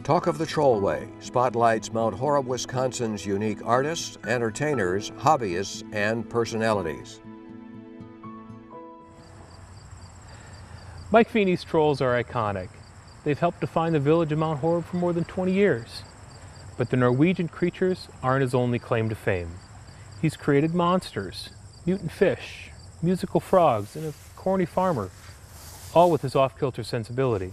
Talk of the Trollway spotlights Mount Horeb, Wisconsin's unique artists, entertainers, hobbyists, and personalities. Mike Feeney's trolls are iconic. They've helped define the village of Mount Horeb for more than 20 years. But the Norwegian creatures aren't his only claim to fame. He's created monsters, mutant fish, musical frogs, and a corny farmer, all with his off-kilter sensibility.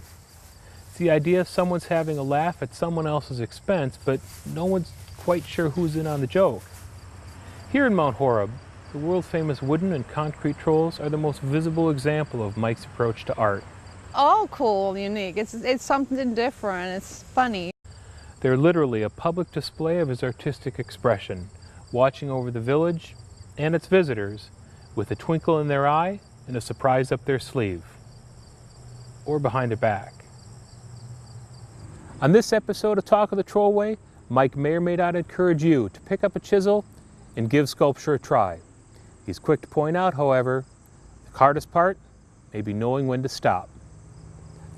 It's the idea someone's having a laugh at someone else's expense, but no one's quite sure who's in on the joke. Here in Mount Horeb, the world-famous wooden and concrete trolls are the most visible example of Mike's approach to art. All cool, unique. It's something different. It's funny. They're literally a public display of his artistic expression, watching over the village and its visitors with a twinkle in their eye and a surprise up their sleeve, or behind their back. On this episode of Talk of the Trollway, Mike may or may not encourage you to pick up a chisel and give sculpture a try. He's quick to point out, however, the hardest part may be knowing when to stop.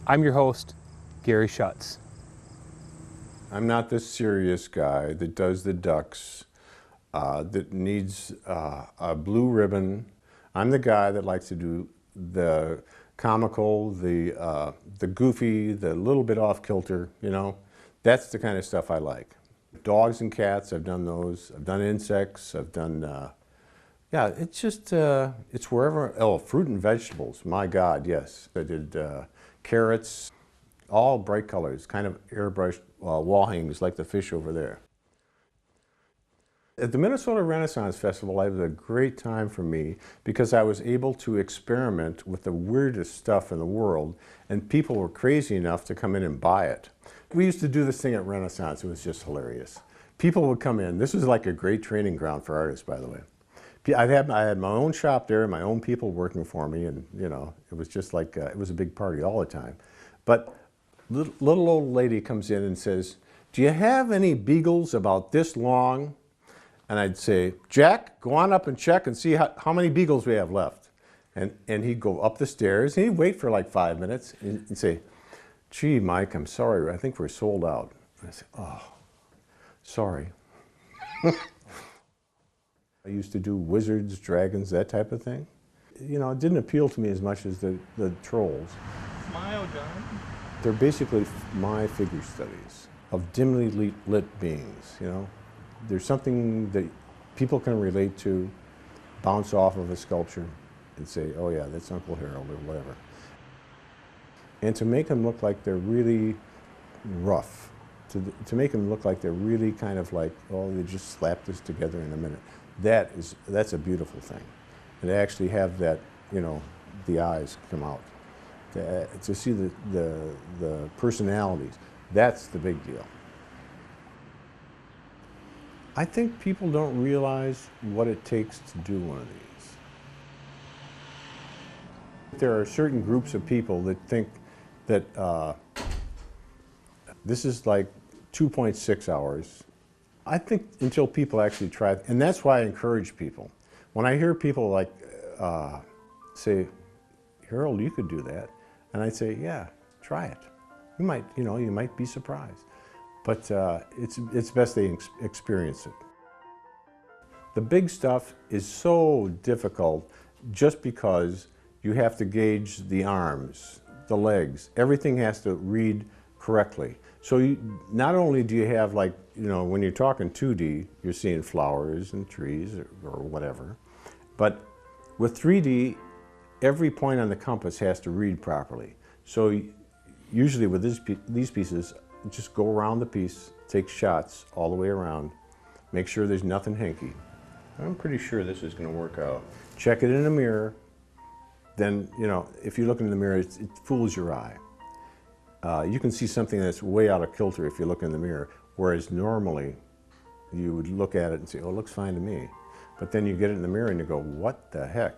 I'm your host, Gary Schutz. I'm not the serious guy that does the ducks, that needs a blue ribbon. I'm the guy that likes to do the comical, the goofy, the little bit off kilter, you know. That's the kind of stuff I like. Dogs and cats, I've done those. I've done insects, I've done, yeah, it's just, it's wherever, oh, fruit and vegetables, my God, yes. I did carrots, all bright colors, kind of airbrushed wall hangings like the fish over there. At the Minnesota Renaissance Festival, it was a great time for me because I was able to experiment with the weirdest stuff in the world, and people were crazy enough to come in and buy it. We used to do this thing at Renaissance. It was just hilarious. People would come in. This was like a great training ground for artists, by the way. I had my own shop there, my own people working for me, and you know, it was just like, it was a big party all the time. But little old lady comes in and says, "Do you have any beagles about this long?" And I'd say, "Jack, go on up and check and see how many beagles we have left." And he'd go up the stairs, and he'd wait for like 5 minutes and say, "Gee, Mike, I'm sorry, I think we're sold out." And I said, "Oh, sorry." I used to do wizards, dragons, that type of thing. You know, it didn't appeal to me as much as the trolls. Smile, John. They're basically my figure studies of dimly lit beings, you know. There's something that people can relate to, bounce off of a sculpture and say, "Oh yeah, that's Uncle Harold," or whatever. And to make them look like they're really rough, to make them look like they're really kind of like, oh, they just slapped this together in a minute. That's a beautiful thing. And to actually have that, you know, the eyes come out. To see the personalities, that's the big deal. I think people don't realize what it takes to do one of these. There are certain groups of people that think that this is like 2.6 hours. I think until people actually try it, and that's why I encourage people. When I hear people like say, "Harold, you could do that," and I say, "Yeah, try it. You might, you know, you might be surprised." But it's best they experience it. The big stuff is so difficult just because you have to gauge the arms, the legs. Everything has to read correctly. So not only do you have, like, you know, when you're talking 2D, you're seeing flowers and trees or whatever. But with 3D, every point on the compass has to read properly. So usually with these pieces, just go around the piece, take shots all the way around, make sure there's nothing hinky. I'm pretty sure this is going to work out. Check it in a mirror. Then, you know, if you look in the mirror, it fools your eye. You can see something that's way out of kilter if you look in the mirror, whereas normally you would look at it and say, "Oh, it looks fine to me." But then you get it in the mirror and you go, "What the heck?"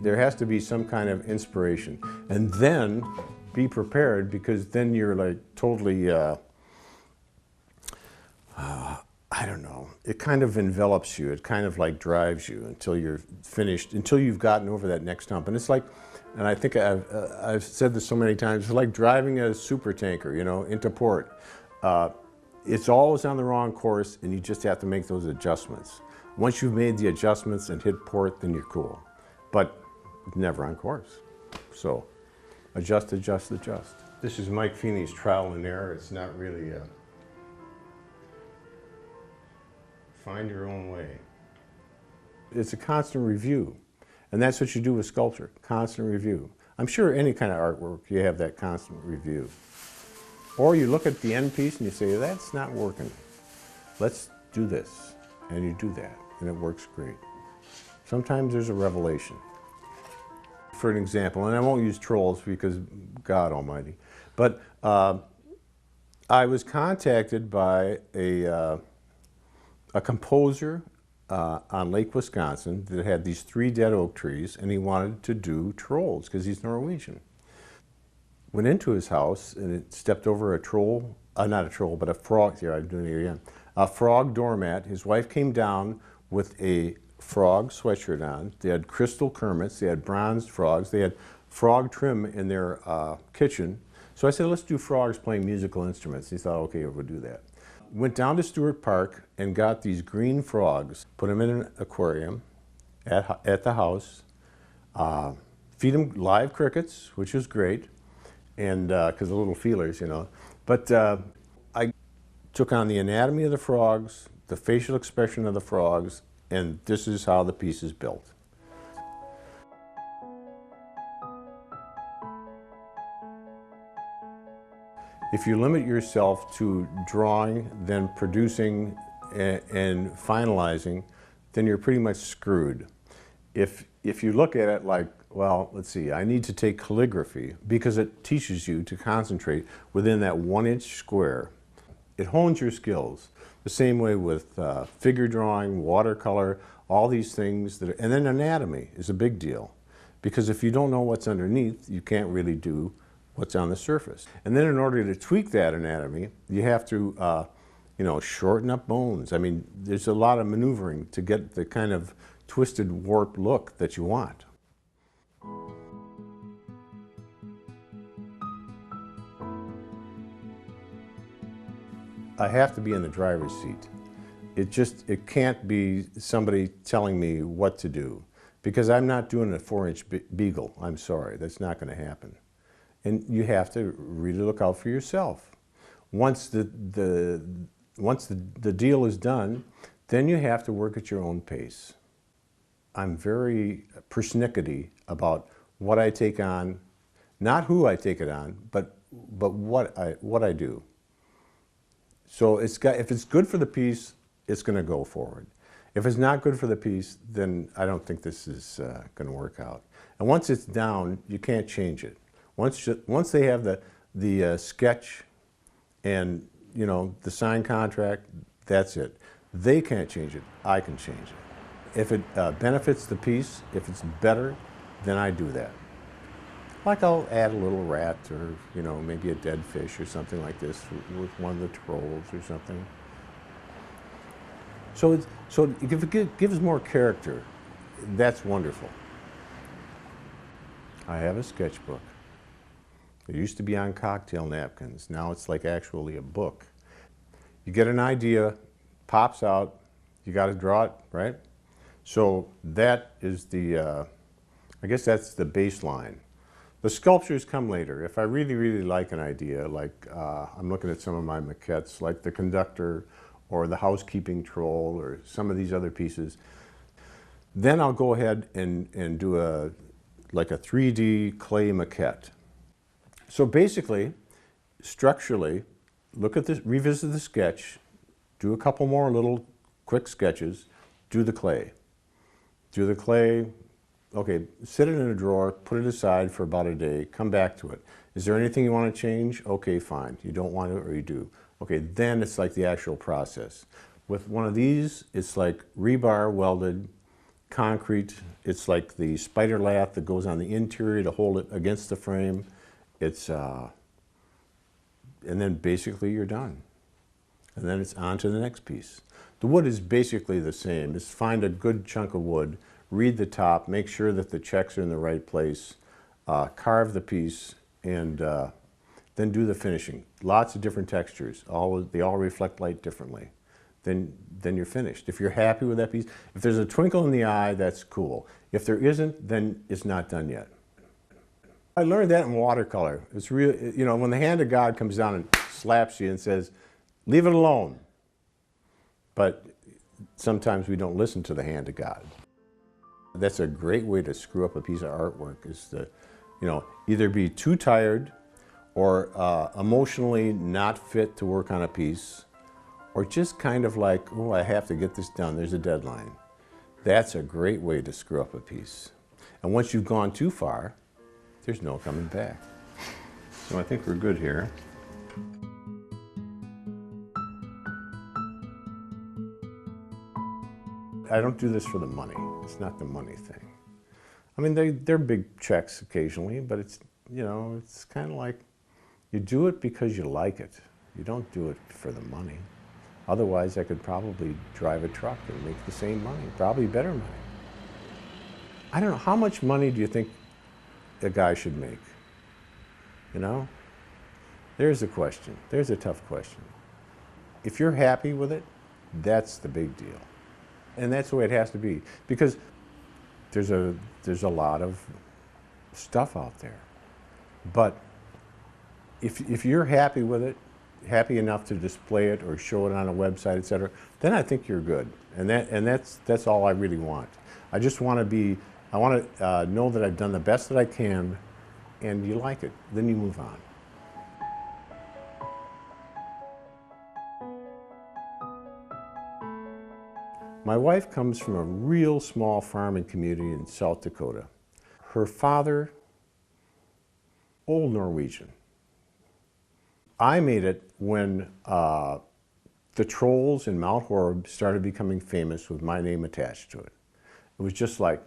There has to be some kind of inspiration. And then be prepared, because then you're like totally, I don't know. it kind of envelops you. It kind of like drives you until you're finished, until you've gotten over that next hump. And it's like, and I think I've said this so many times, it's like driving a super tanker, you know, into port. It's always on the wrong course, and you just have to make those adjustments. Once you've made the adjustments and hit port, then you're cool. But never on course. So adjust, adjust, adjust. This is Mike Feeney's trial and error. It's not really a find your own way. It's a constant review. And that's what you do with sculpture, constant review. I'm sure any kind of artwork, you have that constant review. Or you look at the end piece and you say, that's not working. Let's do this. And you do that, and it works great. Sometimes there's a revelation. For an example, and I won't use trolls because God almighty, but I was contacted by a composer on Lake Wisconsin that had these 3 dead oak trees, and he wanted to do trolls because he's Norwegian. Went into his house and it stepped over a troll, not a troll, but a frog, here I'm doing it again, a frog doormat. His wife came down with a frog sweatshirt on. They had crystal Kermits, they had bronzed frogs, they had frog trim in their kitchen. So I said, let's do frogs playing musical instruments. He thought, okay, we'll do that. Went down to Stewart Park and got these green frogs, put them in an aquarium at the house, feed them live crickets, which was great, and because the little feelers, you know. But I took on the anatomy of the frogs, the facial expression of the frogs, and this is how the piece is built. If you limit yourself to drawing, then producing and finalizing, then you're pretty much screwed. If you look at it like, well, let's see, I need to take calligraphy because it teaches you to concentrate within that 1-inch square. It hones your skills. The same way with figure drawing, watercolor, all these things. And then anatomy is a big deal. Because if you don't know what's underneath, you can't really do what's on the surface. And then in order to tweak that anatomy, you have to you know, shorten up bones. I mean, there's a lot of maneuvering to get the kind of twisted, warped look that you want. I have to be in the driver's seat. It can't be somebody telling me what to do, because I'm not doing a 4-inch beagle. I'm sorry, that's not going to happen. And you have to really look out for yourself. Once the deal is done, then you have to work at your own pace. I'm very persnickety about what I take on, not who I take it on, but what I do. So if it's good for the piece, it's going to go forward. If it's not good for the piece, then I don't think this is going to work out. And once it's down, you can't change it. Once they have the sketch and, you know, the signed contract, that's it. They can't change it. I can change it. If it benefits the piece, if it's better, then I do that. Like I'll add a little rat or, you know, maybe a dead fish or something like this with one of the trolls or something. So if it gives more character, that's wonderful. I have a sketchbook. It used to be on cocktail napkins. Now it's like actually a book. You get an idea, pops out, you got to draw it, right? So that is the, I guess that's the baseline. The sculptures come later. If I really, really like an idea, like I'm looking at some of my maquettes, like the conductor or the housekeeping troll or some of these other pieces, then I'll go ahead and do like a 3D clay maquette. So basically, structurally, look at this, revisit the sketch, do a couple more little quick sketches, do the clay. Do the clay, okay, sit it in a drawer, put it aside for about a day, come back to it. Is there anything you want to change? Okay, fine. You don't want to or you do. Okay, then it's like the actual process. With one of these, it's like rebar welded, concrete. It's like the spider lath that goes on the interior to hold it against the frame. It's, and then basically you're done. And then it's on to the next piece. The wood is basically the same. Just find a good chunk of wood, read the top, make sure that the checks are in the right place, carve the piece, and then do the finishing. Lots of different textures. They all reflect light differently. Then you're finished. If you're happy with that piece, if there's a twinkle in the eye, that's cool. If there isn't, then it's not done yet. I learned that in watercolor. It's real, you know, when the hand of God comes down and slaps you and says, leave it alone. But sometimes we don't listen to the hand of God. That's a great way to screw up a piece of artwork, is to, you know, either be too tired or emotionally not fit to work on a piece, or just kind of like, oh, I have to get this done, there's a deadline. That's a great way to screw up a piece. And once you've gone too far, there's no coming back. So I think we're good here. I don't do this for the money. It's not the money thing. I mean, they're big checks occasionally, but it's, you know, it's kind of like you do it because you like it. You don't do it for the money. Otherwise, I could probably drive a truck and make the same money, probably better money. I don't know, how much money do you think a guy should make? You know? There's the question. There's a tough question. If you're happy with it, that's the big deal. And that's the way it has to be, because there's a lot of stuff out there. But if you're happy with it, happy enough to display it or show it on a website, etc., then I think you're good. And that's all I really want. I just want to be, I want to know that I've done the best that I can, and you like it. Then you move on. My wife comes from a real small farming community in South Dakota. Her father, old Norwegian. I made it when the trolls in Mount Horeb started becoming famous with my name attached to it. It was just like,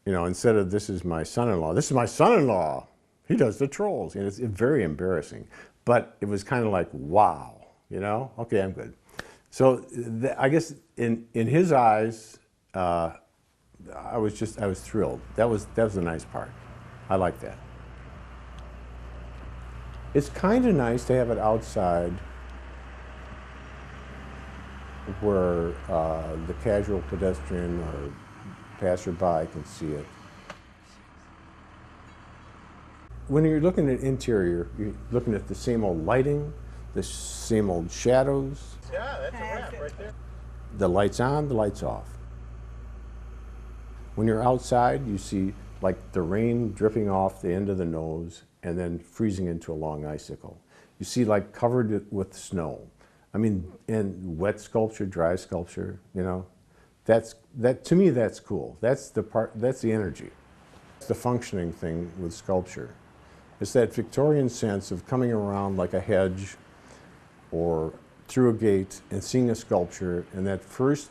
you know, instead of this is my son-in-law, this is my son-in-law. He does the trolls. And it's very embarrassing. But it was kind of like, wow, you know? Okay, I'm good. So I guess in his eyes, I was thrilled. That was the nice part. I like that. It's kind of nice to have it outside where the casual pedestrian or passerby can see it. When you're looking at interior, you're looking at the same old lighting, the same old shadows. Yeah, that's a wrap right there. The lights on, the lights off. When you're outside, you see like the rain dripping off the end of the nose and then freezing into a long icicle. You see like covered with snow. I mean, and wet sculpture, dry sculpture, you know. To me, that's cool. That's the energy. It's the functioning thing with sculpture. It's that Victorian sense of coming around like a hedge or through a gate and seeing a sculpture, and that first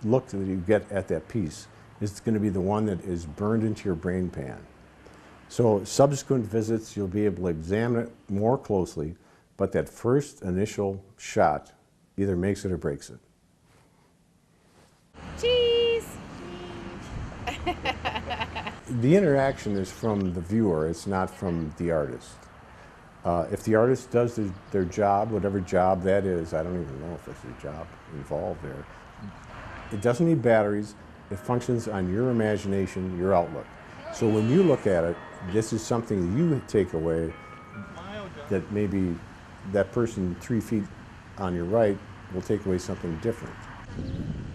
look that you get at that piece is going to be the one that is burned into your brain pan. So subsequent visits, you'll be able to examine it more closely, but that first initial shot either makes it or breaks it. Cheese! The interaction is from the viewer, it's not from the artist. If the artist does their job, whatever job that is, I don't even know if there's a job involved there. It doesn't need batteries. It functions on your imagination, your outlook. So when you look at it, this is something that you take away that maybe that person 3 feet on your right will take away something different.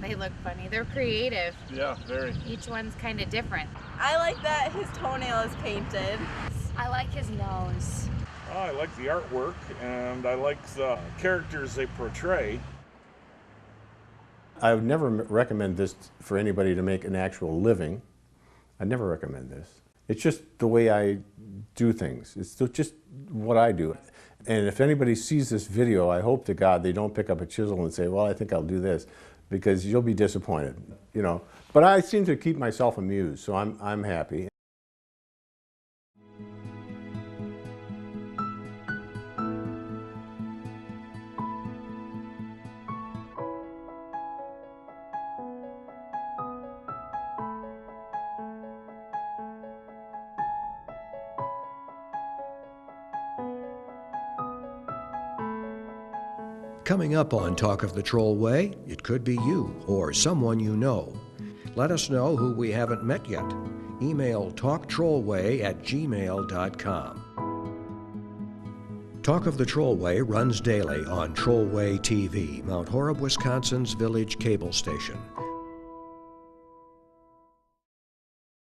They look funny. They're creative. Yeah, very. Each one's kind of different. I like that his toenail is painted. I like his nose. I like the artwork, and I like the characters they portray. I would never recommend this for anybody to make an actual living. I'd never recommend this. It's just the way I do things. It's just what I do. And if anybody sees this video, I hope to God they don't pick up a chisel and say, well, I think I'll do this, because you'll be disappointed, you know. But I seem to keep myself amused, so I'm happy. Coming up on Talk of the Trollway, it could be you or someone you know. Let us know who we haven't met yet. Email talktrollway@gmail.com. Talk of the Trollway runs daily on Trollway TV, Mount Horeb, Wisconsin's village cable station.